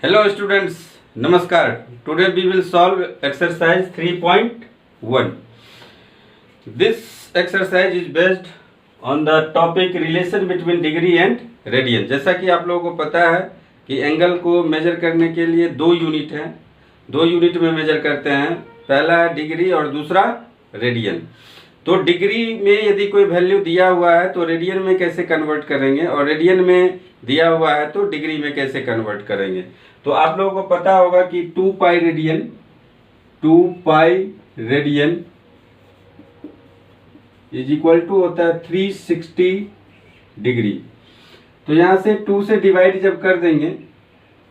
Hello students, Namaskar. Today we will solve exercise 3.1. This exercise is based on the topic relation between degree and radian. जैसा कि आप लोगों को पता है कि एंगल को मेजर करने के लिए दो यूनिट हैं, दो यूनिट में मेजर करते हैं। पहला है डिग्री और दूसरा रेडियन। तो डिग्री में यदि कोई वैल्यू दिया हुआ है तो रेडियन में कैसे कन्वर्ट करेंगे, और रेडियन में दिया हुआ है तो डिग्री में कैसे कन्वर्ट करेंगे। तो आप लोगों को पता होगा कि 2 pi radian is equal to होता है 360 डिग्री। तो यहाँ से 2 से डिवाइड जब कर देंगे,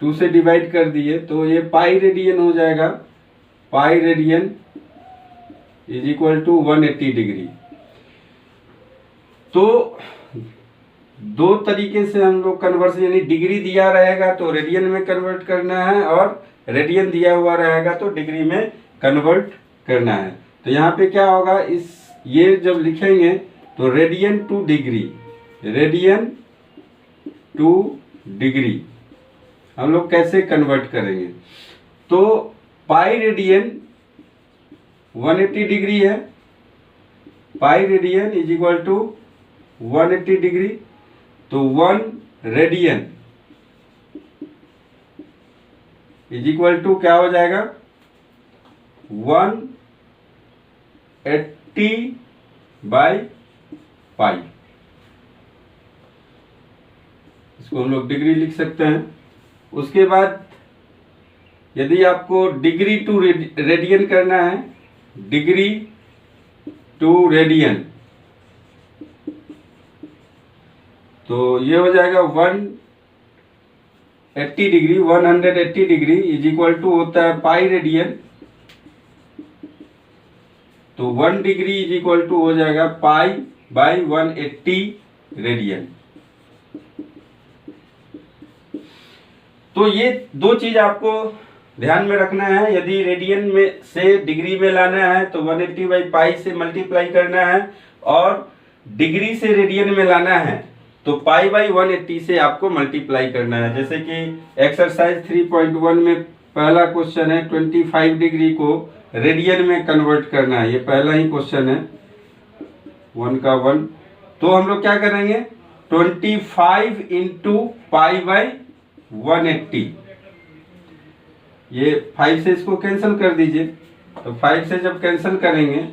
2 से डिवाइड कर दिए तो ये पाई रेडियन हो जाएगा। Pi radian is equal to 180 degree. तो दो तरीके से हम लोग कन्वर्सन, यानी डिग्री दिया रहेगा तो रेडियन में कन्वर्ट करना है, और रेडियन दिया हुआ रहेगा तो डिग्री में कन्वर्ट करना है। तो यहाँ पे क्या होगा, ये जब लिखेंगे तो रेडियन टू डिग्री हम लोग कैसे कन्वर्ट करेंगे। तो पाई रेडियन 180 डिग्री है, pi radian is equal to 180 degree. तो 1 रेडियन इज इक्वल टू क्या हो जाएगा, 180 बाई पाई। इसको हम लोग डिग्री लिख सकते हैं। उसके बाद यदि आपको डिग्री टू रेडियन करना है, डिग्री टू रेडियन, तो ये हो जाएगा 180 डिग्री इज इक्वल टू होता है पाई रेडियन। तो 1 डिग्री इज इक्वल टू हो जाएगा पाई बाई 180 रेडियन। तो ये दो चीज आपको ध्यान में रखना है। यदि रेडियन में से डिग्री में लाना है तो 180 बाई पाई से मल्टीप्लाई करना है, और डिग्री से रेडियन में लाना है तो पाई बाई 180 से आपको मल्टीप्लाई करना है। जैसे कि एक्सरसाइज 3.1 में पहला क्वेश्चन है 25 डिग्री को रेडियन में कन्वर्ट करना है। ये पहला ही क्वेश्चन है, 1 का 1। तो हम लोग क्या करेंगे, 25 इंटू पाई बाई 180, ये 5 से इसको कैंसिल कर दीजिए। तो 5 से जब कैंसिल करेंगे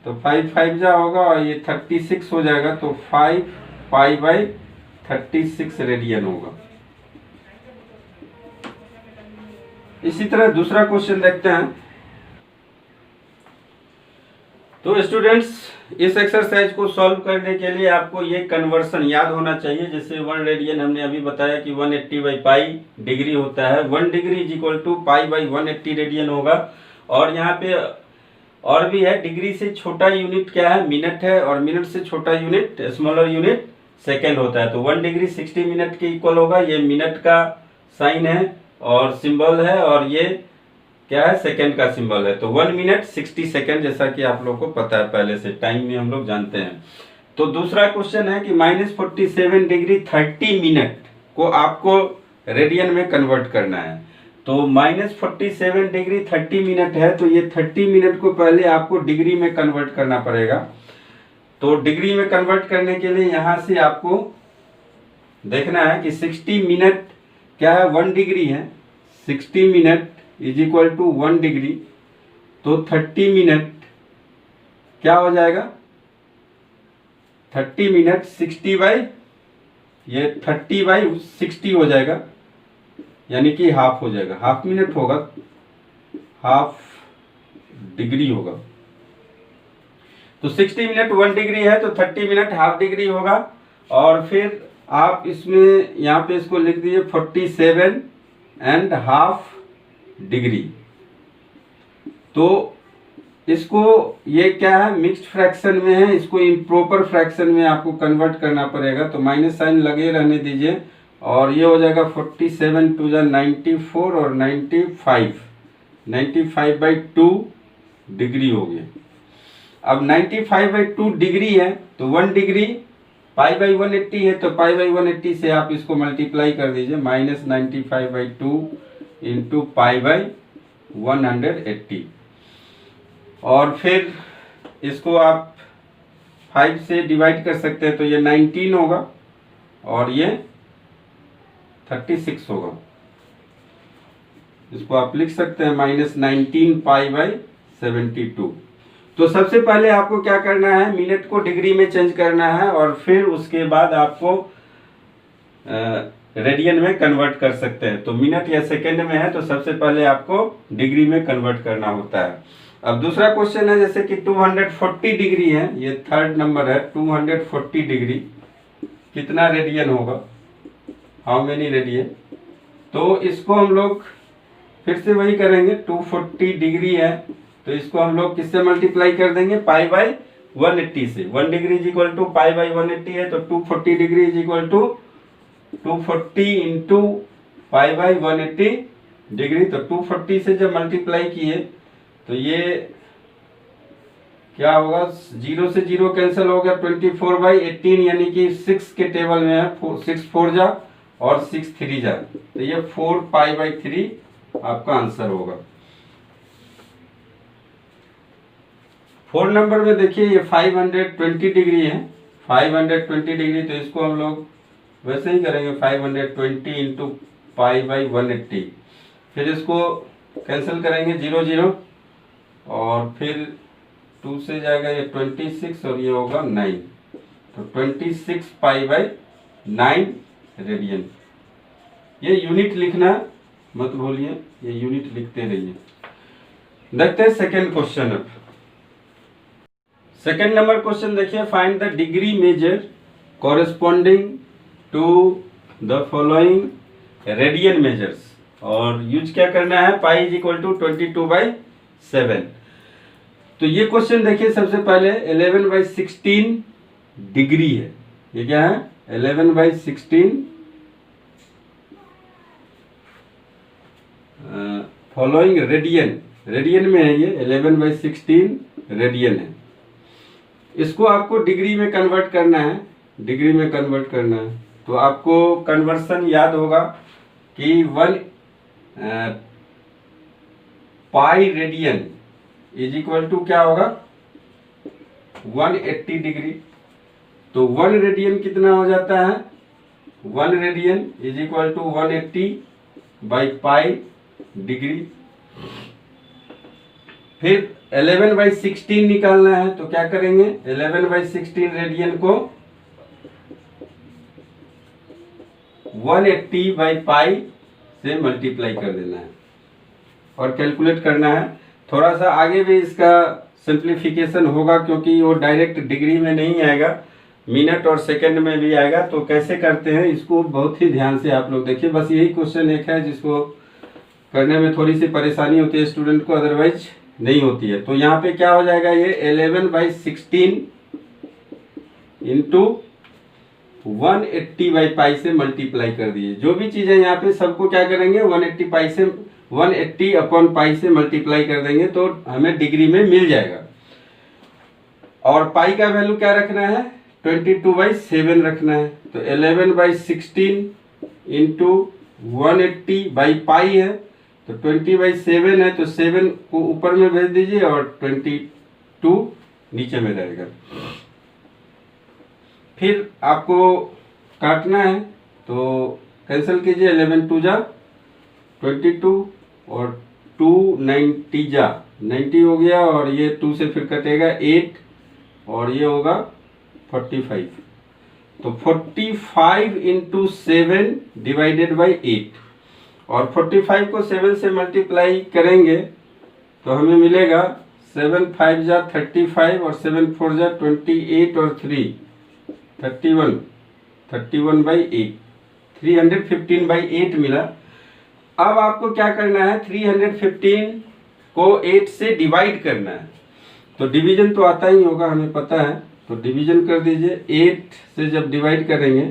तो 5 5 जा होगा और ये 36 हो जाएगा। तो 5 पाई बाई 36 रेडियन होगा। इसी तरह दूसरा क्वेश्चन देखते हैं। तो स्टूडेंट्स, इस एक्सरसाइज को सॉल्व करने के लिए आपको ये कन्वर्सन याद होना चाहिए। जैसे 1 रेडियन हमने अभी बताया कि 180 बाई पाई डिग्री होता है। 1 degree is equal to pi by 180 radian होगा। और यहाँ पे और भी है, डिग्री से छोटा यूनिट क्या है, मिनट है, और मिनट से छोटा यूनिट, स्मॉलर यूनिट, सेकेंड होता है। तो 1 डिग्री 60 मिनट के इक्वल होगा। ये मिनट का साइन है और सिंबल है, और ये क्या है, सेकेंड का सिंबल है। तो 1 मिनट 60 सेकेंड, जैसा कि आप लोग को पता है पहले से, टाइम में हम लोग जानते हैं। तो दूसरा क्वेश्चन है कि -47 डिग्री 30 मिनट को आपको रेडियन में कन्वर्ट करना है। तो -47 डिग्री 30 मिनट है, तो ये 30 मिनट को पहले आपको डिग्री में कन्वर्ट करना पड़ेगा। तो डिग्री में कन्वर्ट करने के लिए यहाँ से आपको देखना है कि 60 मिनट क्या है, 1 डिग्री है। 60 minute is equal to 1 degree. तो 30 मिनट क्या हो जाएगा, 30 मिनट 60 बाई, ये 30 बाई 60 हो जाएगा, यानी कि हाफ हो जाएगा। हाफ मिनट होगा, हाफ डिग्री होगा। तो 60 मिनट 1 डिग्री है, तो 30 मिनट हाफ डिग्री होगा। और फिर आप इसमें यहाँ पे इसको लिख दीजिए 47 एंड हाफ डिग्री। तो इसको, ये क्या है, मिक्स्ड फ्रैक्शन में है, इसको इम्प्रॉपर फ्रैक्शन में आपको कन्वर्ट करना पड़ेगा। तो माइनस साइन लगे रहने दीजिए, और ये हो जाएगा 47 टू जा 94 और 95 बाई 2 डिग्री हो गया। अब 95 बाई 2 डिग्री है, तो 1 डिग्री पाई बाई 180 है तो पाई बाई 180 से आप इसको मल्टीप्लाई कर दीजिए, -95/2 इंटू पाई बाई 180, और फिर इसको आप 5 से डिवाइड कर सकते हैं तो ये 19 होगा और ये 36 होगा। इसको आप लिख सकते हैं -19 पाई बाई 72। तो सबसे पहले आपको क्या करना है, मिनट को डिग्री में चेंज करना है और फिर उसके बाद आपको रेडियन में कन्वर्ट कर सकते हैं। तो मिनट या सेकंड में है तो सबसे पहले आपको डिग्री में कन्वर्ट करना होता है। अब दूसरा क्वेश्चन है जैसे कि 240 डिग्री है, ये थर्ड नंबर है, 240 डिग्री कितना रेडियन होगा, हाउ मेनी रेडियन। तो इसको हम लोग फिर से वही करेंगे, 240 डिग्री है तो इसको हम लोग किससे मल्टीप्लाई कर देंगे, पाई बाई 180 से। 1 degree is equal to pi by 180 है तो 240 degree is equal to 240 into pi by 180 degree. तो 240 से जब मल्टीप्लाई किए तो ये क्या होगा, 0 से 0 कैंसिल हो गया, 24/18 यानी कि 6 के टेबल में है, 6 4 जा और 6 3 जा, तो ये 4 पाई बाई 3 आपका आंसर होगा। 4 नंबर में देखिए ये 520 डिग्री है, 520 डिग्री, तो इसको हम लोग वैसे ही करेंगे 520 इंटू पाई बाई 180, फिर इसको कैंसिल करेंगे 0 0 और फिर 2 से जाएगा ये 26 और ये होगा 9, तो 26 पाई बाई 9 रेडियन। ये यूनिट लिखना मत भूलिए, ये यूनिट लिखते रहिए। देखते हैं सेकेंड क्वेश्चन। अब सेकेंड नंबर क्वेश्चन देखिए, find the degree measure corresponding to the following radian measures, और यूज क्या करना है, पाई इज इक्वल टू 22/7। तो ये क्वेश्चन देखिए, सबसे पहले 11/16 डिग्री है, ये क्या है 11/16 फॉलोइंग रेडियन, रेडियन में है ये 11/16 रेडियन है। इसको आपको डिग्री में कन्वर्ट करना है, डिग्री में कन्वर्ट करना है। तो आपको कन्वर्सन याद होगा कि 1 pi radian is equal to क्या होगा 180 डिग्री। तो 1 रेडियन कितना हो जाता है, 1 radian is equal to 180 by pi degree. फिर 11/16 निकालना है तो क्या करेंगे, 11/16 रेडियन को 180 बाई पाई से मल्टीप्लाई कर देना है और कैलकुलेट करना है। थोड़ा सा आगे भी इसका सिंप्लीफिकेशन होगा क्योंकि वो डायरेक्ट डिग्री में नहीं आएगा, मिनट और सेकंड में भी आएगा। तो कैसे करते हैं इसको बहुत ही ध्यान से आप लोग देखिए। बस यही क्वेश्चन एक है जिसको करने में थोड़ी सी परेशानी होती है स्टूडेंट को, अदरवाइज नहीं होती है। तो यहाँ पे क्या हो जाएगा, ये 11/16 इंटू 180 बाई पाई से मल्टीप्लाई कर दिए। जो भी चीजें यहाँ पे सबको क्या करेंगे 180 पाई से 180 अपॉन पाई से मल्टीप्लाई कर देंगे तो हमें डिग्री में मिल जाएगा। और पाई का वैल्यू क्या रखना है 22/7 रखना है। तो 11/16 इंटू 180 बाई पाई है तो 20/7 है, तो 7 को ऊपर में भेज दीजिए और 22 नीचे में रहेगा। फिर आपको काटना है तो कैंसिल कीजिए, 11 2 जा 22 और 2 90 जा 90 हो गया, और ये 2 से फिर कटेगा 8 और ये होगा 45। तो 45 इंटू 7 डिवाइडेड बाई 8, और 45 को 7 से मल्टीप्लाई करेंगे तो हमें मिलेगा 7 5 जा 35 और 7 4 जा 28 और 3 31/8 315/8 मिला। अब आपको क्या करना है 315 को 8 से डिवाइड करना है। तो डिवीजन तो आता ही होगा, हमें पता है, तो डिवीजन कर दीजिए। 8 से जब डिवाइड करेंगे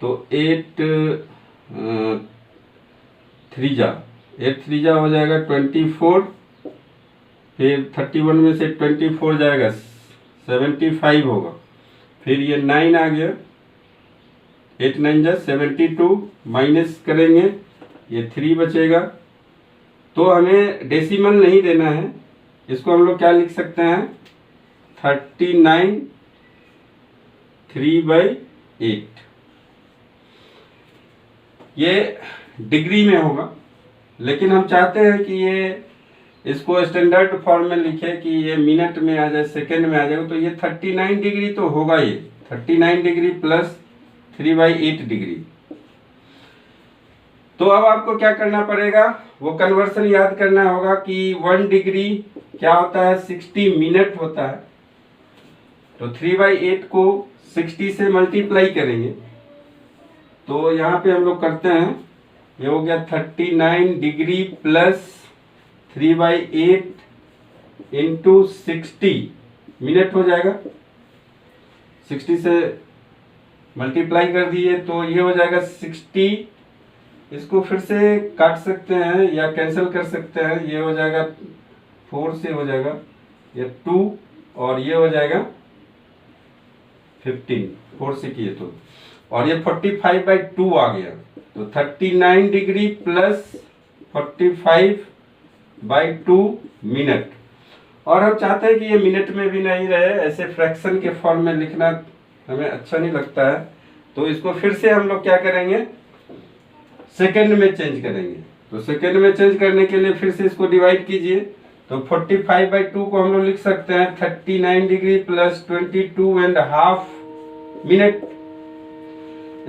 तो 8 3 जा हो जाएगा 24, फिर 31 में से 24 जाएगा 75 होगा, फिर ये 9 आ गया 8 9 जा 72, माइनस करेंगे ये 3 बचेगा। तो हमें डेसिमल नहीं देना है, इसको हम लोग क्या लिख सकते हैं 39 3/8। ये डिग्री में होगा, लेकिन हम चाहते हैं कि ये इसको स्टैंडर्ड फॉर्म में लिखे कि ये मिनट में आ जाए, सेकेंड में आ जाएगा। तो ये 39 डिग्री तो होगा, ये 39 डिग्री प्लस 3/8 डिग्री। तो अब आपको क्या करना पड़ेगा, वो कन्वर्सन याद करना होगा कि 1 डिग्री क्या होता है 60 मिनट होता है। तो 3/8 को 60 से मल्टीप्लाई करेंगे, तो यहाँ पे हम लोग करते हैं, ये हो गया 39 डिग्री प्लस 3/8 इंटू 60 मिनट हो जाएगा। 60 से मल्टीप्लाई कर दिए तो ये हो जाएगा 60। इसको फिर से काट सकते हैं या कैंसिल कर सकते हैं, ये हो जाएगा 4 से हो जाएगा ये 2 और ये हो जाएगा 15, 4 से किए तो, और ये 45/2 आ गया। तो 39 डिग्री प्लस 45/2 मिनट। और हम चाहते हैं कि ये मिनट में भी नहीं रहे, ऐसे फ्रैक्शन के फॉर्म में लिखना हमें अच्छा नहीं लगता है। तो इसको फिर से हम लोग क्या करेंगे, सेकंड में चेंज करेंगे। तो सेकंड में चेंज करने के लिए फिर से इसको डिवाइड कीजिए। तो 45/2 को हम लोग लिख सकते हैं 39 डिग्री प्लस 22.5 मिनट।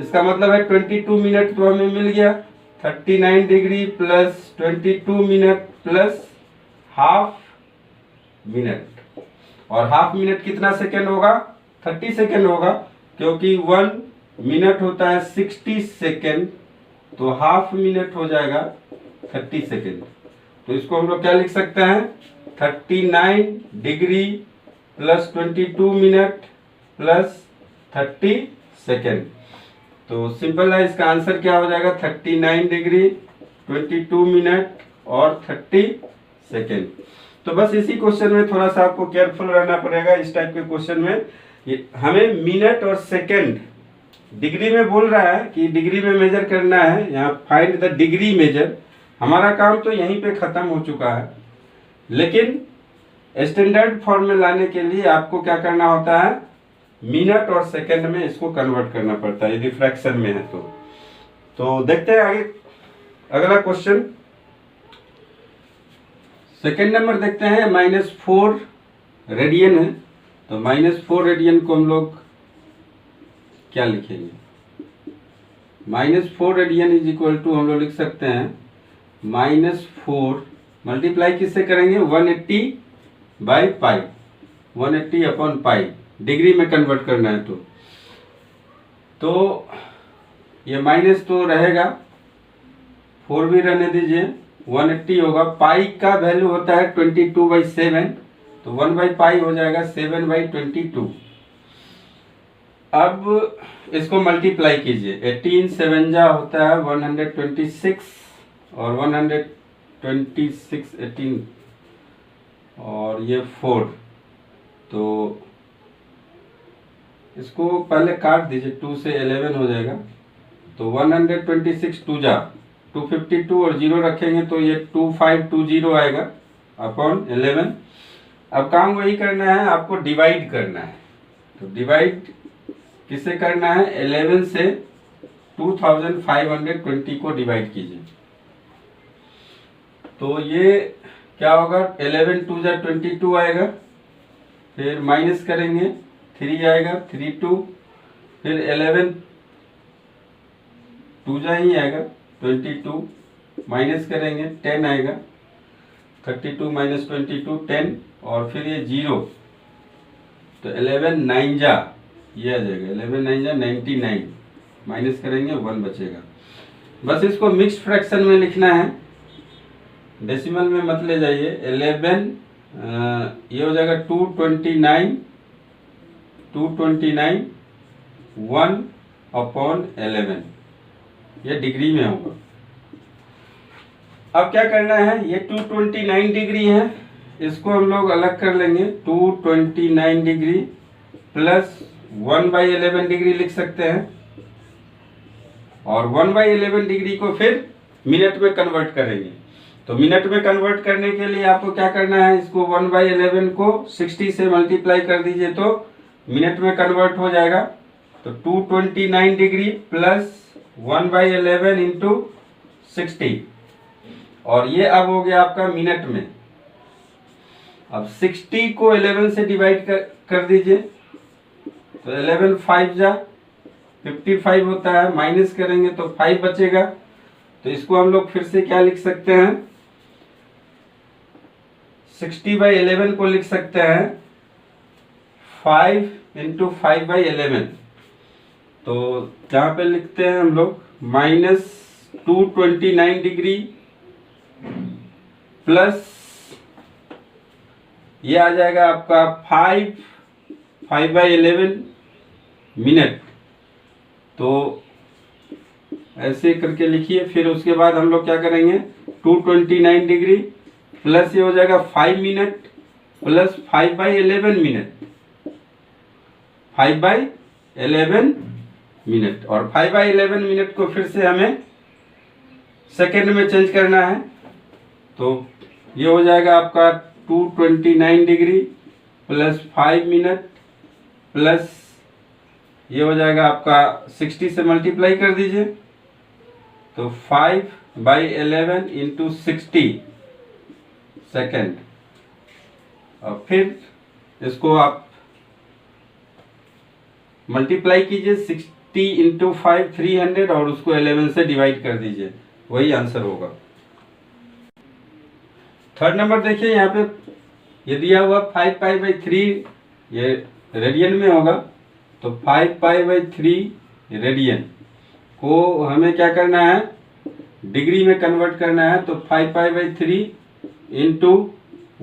इसका मतलब है 22 मिनट तो हमें मिल गया। 39 degree plus 22 minute plus half minute. और हाफ मिनट कितना सेकेंड होगा, 30 सेकेंड होगा, क्योंकि 1 मिनट होता है 60 सेकेंड। तो हाफ मिनट हो जाएगा 30 सेकेंड। तो इसको हम लोग क्या लिख सकते हैं 39 degree plus 22 minute plus 30 second. तो सिंपल है, इसका आंसर क्या हो जाएगा 39 डिग्री 22 मिनट और 30 सेकेंड। तो बस इसी क्वेश्चन में थोड़ा सा आपको केयरफुल रहना पड़ेगा। इस टाइप के क्वेश्चन में हमें मिनट और सेकेंड डिग्री में बोल रहा है कि डिग्री में मेजर करना है, यहाँ फाइंड द डिग्री मेजर। हमारा काम तो यहीं पे खत्म हो चुका है, लेकिन स्टैंडर्ड फॉर्म में लाने के लिए आपको क्या करना होता है, मिनट और सेकंड में इसको कन्वर्ट करना पड़ता है यदि फ्रैक्शन में है तो देखते हैं आगे अगला क्वेश्चन। सेकेंड नंबर देखते हैं, -4 रेडियन है। तो -4 रेडियन को हम लोग क्या लिखेंगे, -4 रेडियन इज इक्वल टू हम लोग लिख सकते हैं -4 मल्टीप्लाई किससे करेंगे 180/π, 180/π डिग्री में कन्वर्ट करना है। तो ये माइनस तो रहेगा, 4 भी रहने दीजिए, 180 होगा। पाई का वैल्यू होता है 22/7, तो 1/π हो जाएगा 7/22। अब इसको मल्टीप्लाई कीजिए, 18 7 जा होता है 126 और 126 18 और ये 4। तो इसको पहले काट दीजिए, 2 से 11 हो जाएगा। तो 126 2 जा 252 और 0 रखेंगे तो ये 2520 आएगा अपॉन 11। अब काम वही करना है, आपको डिवाइड करना है। तो डिवाइड किससे करना है, 11 से 2520 को डिवाइड कीजिए। तो ये क्या होगा, 11 2 जा 22 आएगा, फिर माइनस करेंगे 3 आएगा 3 2, फिर 11 2 जा ही आएगा 22, माइनस करेंगे 10 आएगा, 32 माइनस 22 10, और फिर ये 0। तो 11 9 जा ये आ जाएगा, 11 9 जा 99, माइनस करेंगे 1 बचेगा। बस इसको मिक्स्ड फ्रैक्शन में लिखना है, डेसिमल में मत ले जाइए। 11 ये हो जाएगा 229 1/11, ये डिग्री में होगा। अब क्या करना है, ये 229 डिग्री है, इसको हम लोग अलग कर लेंगे। 229 डिग्री प्लस 1/11 डिग्री लिख सकते हैं, और 1/11 डिग्री को फिर मिनट में कन्वर्ट करेंगे। तो मिनट में कन्वर्ट करने के लिए आपको क्या करना है, इसको 1/11 को 60 से मल्टीप्लाई कर दीजिए तो मिनट में कन्वर्ट हो जाएगा। तो 229 डिग्री प्लस 1/11 इंटू 60, और ये अब हो गया आपका मिनट में। अब 60 को 11 से डिवाइड कर दीजिए तो 11 5 जा 55 होता है, माइनस करेंगे तो 5 बचेगा। तो इसको हम लोग फिर से क्या लिख सकते हैं, 60/11 को लिख सकते हैं 5 इंटू 5/11। तो यहाँ पे लिखते हैं हम लोग -229 डिग्री प्लस ये आ जाएगा आपका 5/11 मिनट। तो ऐसे करके लिखिए। फिर उसके बाद हम लोग क्या करेंगे, 229 डिग्री प्लस ये हो जाएगा 5 मिनट प्लस 5/11 मिनट, 5/11 मिनट। और 5/11 मिनट को फिर से हमें सेकेंड में चेंज करना है। तो ये हो जाएगा आपका 229 डिग्री प्लस 5 मिनट प्लस ये हो जाएगा आपका 60 से मल्टीप्लाई कर दीजिए तो 5/11 इंटू 60 सेकेंड। और फिर इसको आप मल्टीप्लाई कीजिए, 60 इंटू 5 300 और उसको 11 से डिवाइड कर दीजिए, वही आंसर होगा। थर्ड नंबर देखिए, यहाँ पे ये दिया हुआ 5π/3, ये रेडियन में होगा। तो 5π/3 रेडियन को हमें क्या करना है, डिग्री में कन्वर्ट करना है। तो 5π/3 इंटू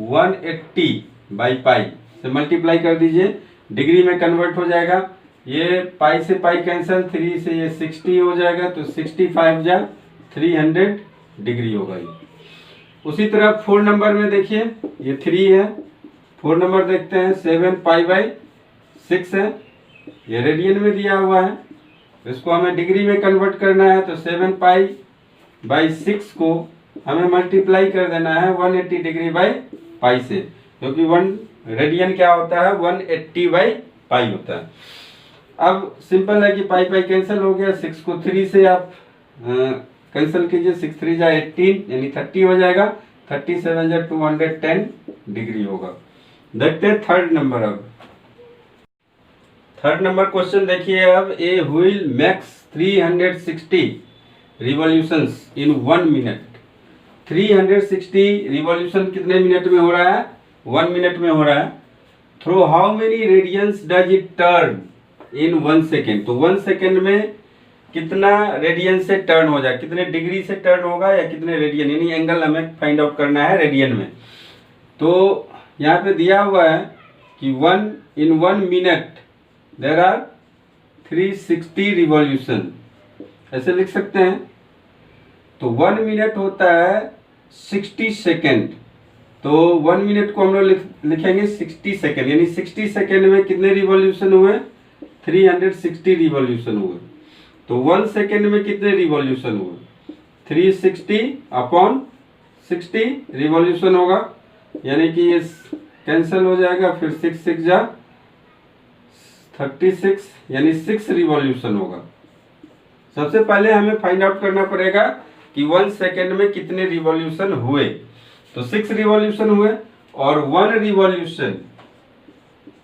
180/π से मल्टीप्लाई कर दीजिए, डिग्री में कन्वर्ट हो जाएगा। ये पाई से पाई कैंसिल, 3 से ये 60 हो जाएगा तो 65 जा 300 डिग्री होगा ये। उसी तरह 4 नंबर में देखिए, ये 3 है। 4 नंबर देखते हैं, 7π/6 है, ये रेडियन में दिया हुआ है। इसको हमें डिग्री में कन्वर्ट करना है। तो 7π/6 को हमें मल्टीप्लाई कर देना है 180 डिग्री बाई पाई से, क्योंकि 1 रेडियन क्या होता है, 180/π होता है। अब सिंपल है कि पाई पाई कैंसिल हो गया, 6 को 3 से आप कैंसिल कीजिए, 6 3 जा 18 यानी 30 हो जाएगा, 37 जा 210 डिग्री होगा। देखते हैं थर्ड नंबर। अब थर्ड नंबर क्वेश्चन देखिए। अब a wheel max 360 revolutions in 1 minute. 360 revolution कितने मिनट में हो रहा है, 1 मिनट में हो रहा है। Through how many radians does it turn in 1 second. तो 1 सेकेंड में कितना रेडियन से टर्न हो जाए, कितने डिग्री से टर्न होगा या कितने रेडियन, यानी एंगल हमें फाइंड आउट करना है रेडियन में। तो यहाँ पे दिया हुआ है कि 1 मिनट देयर आर 360 रिवॉल्यूशन, ऐसे लिख सकते हैं। तो 1 मिनट होता है 60 सेकेंड। तो 1 मिनट को हम लोग लिखेंगे 60 सेकेंड, यानी 60 सेकेंड में कितने रिवॉल्यूशन हुए, 360 रिवॉल्यूशन हुए। तो 1 सेकेंड में कितने रिवॉल्यूशन हुए, 360/60 रिवॉल्यूशन होगा, यानी कि ये कैंसिल हो जाएगा। फिर 6 6 जा 36 यानी 6 रिवॉल्यूशन होगा। सबसे पहले हमें फाइंड आउट करना पड़ेगा कि 1 सेकेंड में कितने रिवॉल्यूशन हुए। तो 6 रिवॉल्यूशन हुए, और 1 रिवॉल्यूशन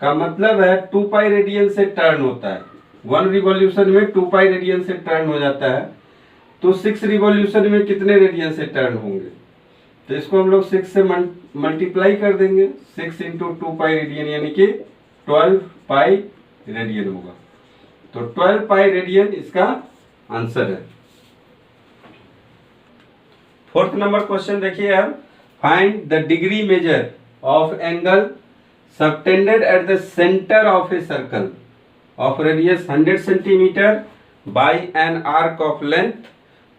का मतलब है 2π रेडियन से टर्न होता है। 1 रिवॉल्यूशन में 2π रेडियन से टर्न हो जाता है। तो 6 रिवॉल्यूशन में कितने रेडियन से टर्न होंगे, तो इसको हम लोग 6 से मल्टीप्लाई कर देंगे। 6 इंटू 2π रेडियन यानी कि 12π रेडियन होगा। तो 12π रेडियन इसका आंसर है। फोर्थ नंबर क्वेश्चन देखिए। अब find the degree measure of angle subtended at the centre of A circle of radius 100 centimetre bye N arc of length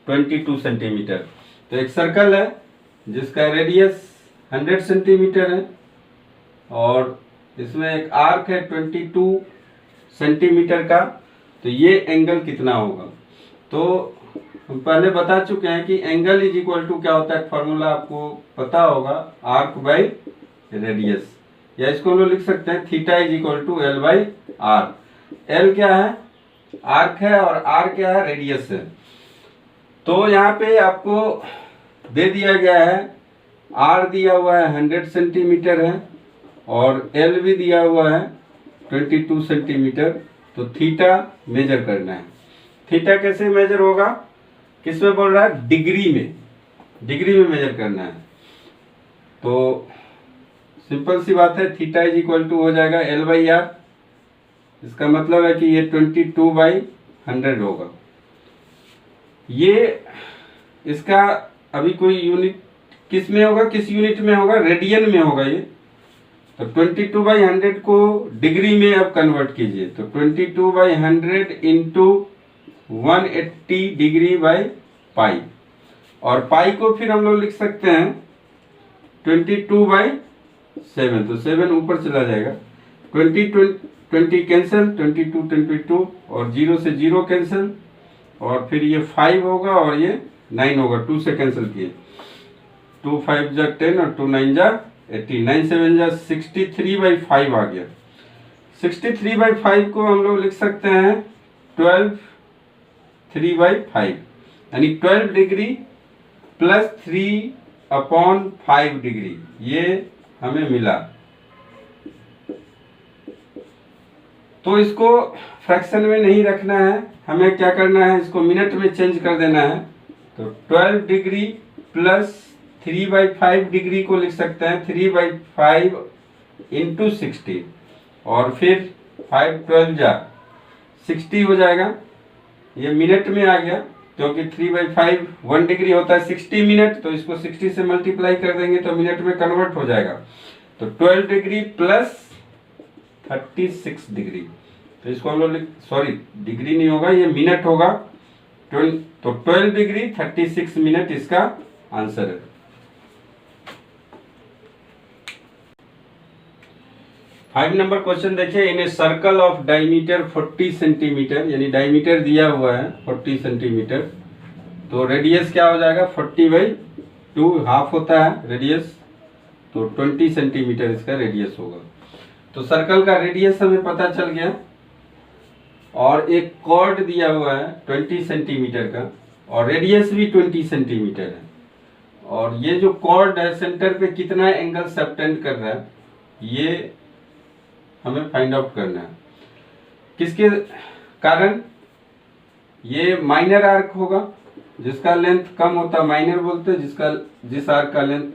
22 centimetre. तो एक सर्कल है जिसका रेडियस 100 सेंटीमीटर है और इसमें एक आर्क है 22 सेंटीमीटर का। तो ये एंगल कितना होगा। तो हम पहले बता चुके हैं कि एंगल इज इक्वल टू क्या होता है, फॉर्मूला आपको पता होगा, आर्क बाई रेडियस, या इसको हम लोग लिख सकते हैं theta is equal to L by R. L क्या है, आर्क है, और आर क्या है, रेडियस है। तो यहाँ पे आपको दे दिया गया है, आर दिया हुआ है 100 सेंटीमीटर है, और एल भी दिया हुआ है 22 सेंटीमीटर। तो थीटा मेजर करना है। थीटा कैसे मेजर होगा, किस में बोल रहा है, डिग्री में, डिग्री में मेजर करना है। तो सिंपल सी बात है, थीटा इज इक्वल टू हो जाएगा एल बाई आर। इसका मतलब है कि ये 22/100 होगा। ये इसका अभी कोई यूनिट किस में होगा, किस यूनिट में होगा, रेडियन में होगा ये। तो 22/100 को डिग्री में अब कन्वर्ट कीजिए। तो 22/100 इंटू 180 डिग्री बाई पाई, और पाई को फिर हम लोग लिख सकते हैं 22/7। तो 7 ऊपर चला जाएगा, 20 कैंसिल, 22 और 0 से 0 कैंसिल, और फिर ये 5 होगा और ये 9 होगा, 2 से कैंसिल किए, 2 5 जा 10 और 2 9 जा 18, 9 7 जा 63/5 आ गया। 63/5 को हम लोग लिख सकते हैं 12 3/5, यानी 12 डिग्री प्लस 3/5 डिग्री, ये हमें मिला। तो इसको फ्रैक्शन में नहीं रखना है, हमें क्या करना है, इसको मिनट में चेंज कर देना है। तो 12 डिग्री प्लस 3/5 डिग्री को लिख सकते हैं 3/5 इंटू 60, और फिर 5 12 जा 60 हो जाएगा। ये मिनट में आ गया, क्योंकि 3/5 1 डिग्री होता है 60 मिनट, तो इसको 60 से मल्टीप्लाई कर देंगे तो मिनट में कन्वर्ट हो जाएगा। तो 12 डिग्री प्लस 36 डिग्री, तो इसको हम लोग सॉरी डिग्री नहीं होगा, ये मिनट होगा। तो 12 डिग्री 36 मिनट इसका आंसर है। फाइव नंबर क्वेश्चन देखिए, in a circle of diameter 40 centimetre, यानी डायमीटर दिया हुआ है 40 सेंटीमीटर, तो रेडियस क्या हो जाएगा, 40/2, हाफ होता है रेडियस, तो 20 सेंटीमीटर इसका रेडियस होगा। तो सर्कल का रेडियस हमें पता चल गया, और एक कॉर्ड दिया हुआ है 20 सेंटीमीटर का, और रेडियस भी 20 सेंटीमीटर है, और ये जो कॉर्ड है सेंटर पे कितना एंगल सबटेंड कर रहा है, ये हमें फाइंड आउट करना है। किसके कारण, ये माइनर आर्क होगा, जिसका लेंथ कम होता है माइनर बोलते हैं, जिस आर्क का लेंथ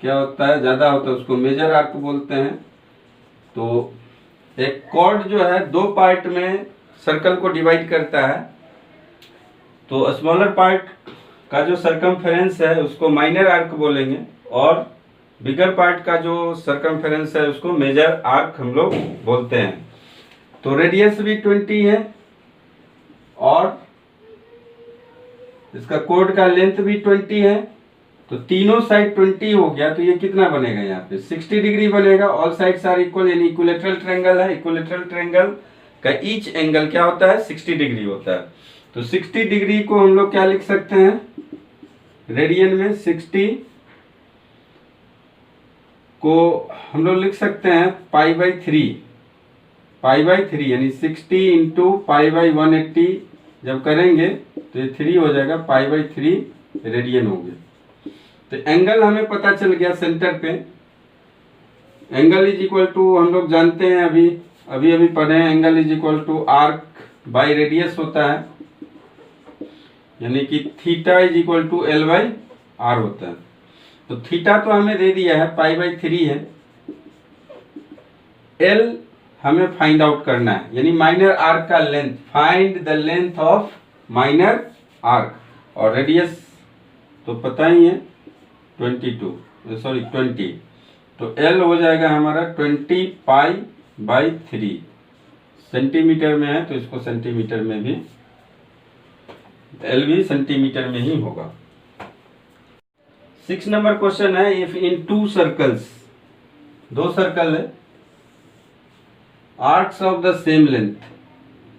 क्या होता है, ज्यादा होता है, उसको मेजर आर्क बोलते हैं। तो एक कॉर्ड जो है 2 पार्ट में सर्कल को डिवाइड करता है, तो स्मॉलर पार्ट का जो सरकमफेरेंस है उसको माइनर आर्क बोलेंगे, और बिगर पार्ट का जो सरकमफेरेंस है उसको मेजर आर्क हम लोग बोलते हैं। तो रेडियस भी 20 है, और इसका कॉर्ड का लेंथ भी 20 है, तो तीनों साइड 20 हो गया। तो ये कितना बनेगा, यहाँ पे 60 डिग्री बनेगा। ऑल साइड्स आर इक्वल, यानी इक्विलेटरल ट्रायंगल है। इक्विलेटरल ट्रायंगल का ईच एंगल क्या होता है, 60 डिग्री होता है। तो 60 डिग्री को हम लोग क्या लिख सकते हैं, रेडियन में 60 को हम लोग लिख सकते हैं π/3, यानी 60 इंटू π/180 जब करेंगे तो ये 3 हो जाएगा, π/3 रेडियन हो गया। तो एंगल हमें पता चल गया सेंटर पे। एंगल इज इक्वल टू हम लोग जानते हैं, अभी पढ़े हैं, angle is equal to arc by radius होता है, यानी कि theta is equal to L by R होता है। तो थीटा तो हमें दे दिया है, π/3 है। एल हमें फाइंड आउट करना है, यानी माइनर आर्क का length, find the length of minor arc, और रेडियस तो पता ही है 20। तो एल हो जाएगा हमारा 20π/3। सेंटीमीटर में है तो इसको सेंटीमीटर में भी, एल भी सेंटीमीटर में ही होगा। 6 नंबर क्वेश्चन है, इफ इन 2 सर्कल्स, 2 सर्कल है, arcs of the same length,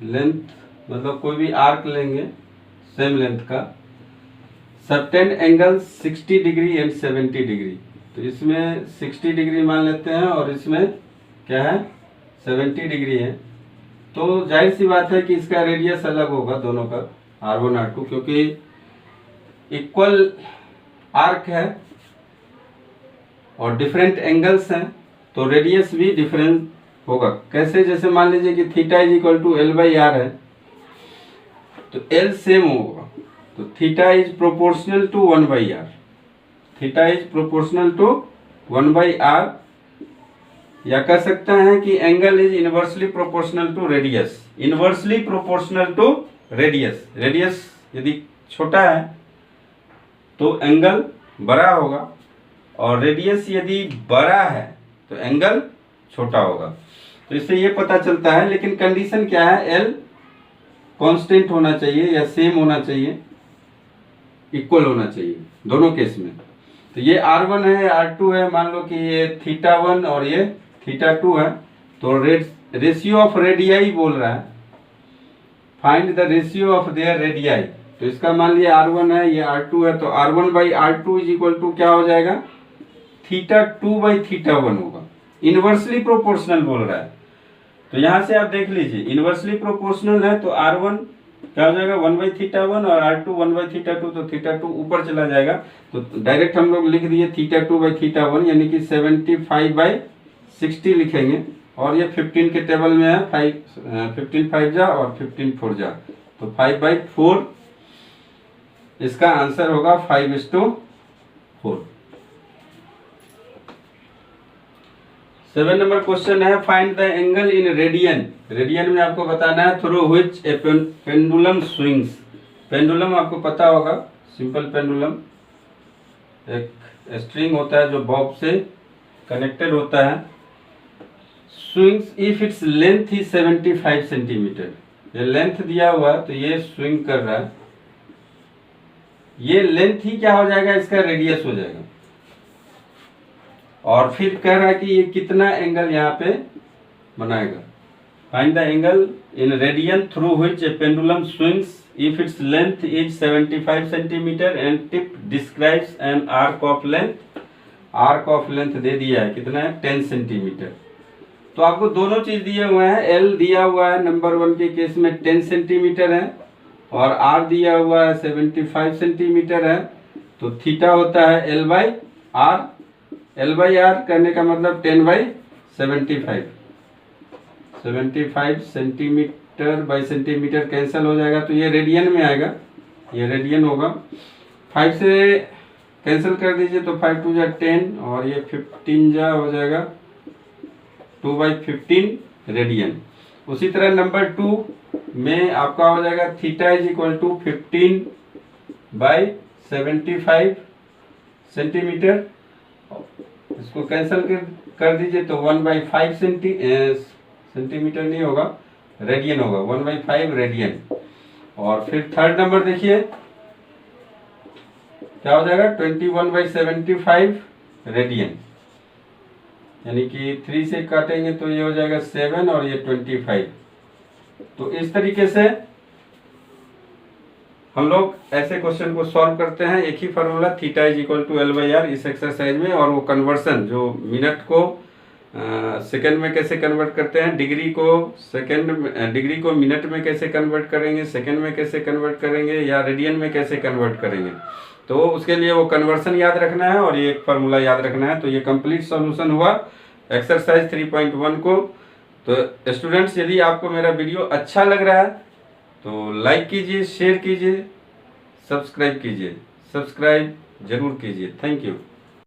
length मतलब कोई भी आर्क लेंगे सेम लेंथ का subtend angle 60 degree and 70 degree. तो इसमें 60 डिग्री मान लेते हैं और इसमें क्या है 70 डिग्री है। तो जाहिर सी बात है कि इसका रेडियस अलग होगा दोनों का, R1 R2, क्योंकि इक्वल आर्क है और डिफरेंट एंगल्स हैं, तो रेडियस भी डिफरेंट होगा। कैसे, जैसे मान लीजिए कि theta is equal to L by R है, तो L सेम होगा, तो theta is proportional to 1 by R. Theta is proportional to 1 by R, या कह सकते हैं कि angle is inversely proportional to radius. Inversely proportional to radius, radius यदि छोटा है तो एंगल बड़ा होगा, और रेडियस यदि बड़ा है तो एंगल छोटा होगा। तो इससे ये पता चलता है, लेकिन कंडीशन क्या है, L कांस्टेंट होना चाहिए या सेम होना चाहिए, इक्वल होना चाहिए दोनों केस में। तो ये R1 है, R2 है, मान लो कि ये थीटा 1 और ये थीटा 2 है, तो रेशियो ऑफ रेडियाई बोल रहा है, find the ratio of their radii. तो इसका मान लिया R1 है, ये R2 है, तो R1 by R2 is equal to क्या हो जाएगा, थीटा 2 बाई थीटा 1 होगा। इनवर्सली प्रोपोर्शनल बोल रहा है, तो यहां से आप देख लीजिए इनवर्सली प्रोपोर्शनल है, तो R1 क्या हो जाएगा 1 बाई थीटा 1 और R2 1 बाई थीटा 2, तो थीटा 2 ऊपर चला जाएगा, तो डायरेक्ट हम लोग लिख दिए थीटा 2 बाई थीटा 1, यानी कि 75 बाई 60 लिखेंगे, और ये 15 के टेबल में है, 15 5 जा और 15 4 जा, तो 5 बाई 4 इसका आंसर होगा 5:4। 7 नंबर क्वेश्चन है, find the angle in radian. Radian में आपको बताना है through which a pendulum swings. Pendulum आपको पता होगा, सिंपल पेंडुलम एक स्ट्रिंग होता है जो बॉब से कनेक्टेड होता है। Swings if its length he 75 centimetre, ये लेंथ दिया हुआ है तो ये स्विंग कर रहा है, ये लेंथ ही क्या हो जाएगा, इसका रेडियस हो जाएगा, और फिर कह रहा है कि ये कितना एंगल यहाँ पे बनाएगा। Find the angle in radian through which a pendulum swings if its length is 75 centimetre and tip describes an arc of length. Arc of length दे दिया है, कितना है 10 सेंटीमीटर। तो आपको दोनों चीज दिए हुए हैं, L दिया हुआ है नंबर 1 के केस में 10 सेंटीमीटर है, और R दिया हुआ है 75 सेंटीमीटर है, तो थीटा होता है L by R. L by R करने का मतलब 10 by 75, 75 centimetre by centimetre cancel हो जाएगा, तो ये रेडियन में आएगा, ये रेडियन होगा। 5 से कैंसिल कर दीजिए तो 5 2 जा 10 और ये 15 जा हो जाएगा 2 बाई 15 रेडियन। उसी तरह नंबर 2 में आपका हो जाएगा theta is equal to 15 by 75 centimetre, इसको कैंसिल कर दीजिए तो 1 बाई 5 सेंटीमीटर नहीं होगा, रेडियन होगा, 1 बाई 5 रेडियन। और फिर थर्ड नंबर देखिए क्या हो जाएगा 21 बाई 75 रेडियन, यानी कि 3 से काटेंगे तो ये हो जाएगा 7 और ये 25। तो इस तरीके से हम लोग ऐसे क्वेश्चन को सॉल्व करते हैं। एक ही formula theta is equal to L by r इस एक्सरसाइज में, और वो कन्वर्सन जो मिनट को सेकंड में कैसे कन्वर्ट करते हैं, डिग्री को मिनट में कैसे कन्वर्ट करेंगे, सेकंड में कैसे कन्वर्ट करेंगे, या रेडियन में कैसे कन्वर्ट करेंगे, तो उसके लिए वो कन्वर्सन याद रखना है और ये एक फार्मूला याद रखना है। तो ये कंप्लीट सॉल्यूशन हुआ एक्सरसाइज 3.1 को। तो स्टूडेंट्स, यदि आपको मेरा वीडियो अच्छा लग रहा है तो लाइक कीजिए, शेयर कीजिए, सब्सक्राइब कीजिए, सब्सक्राइब जरूर कीजिए। Thank you.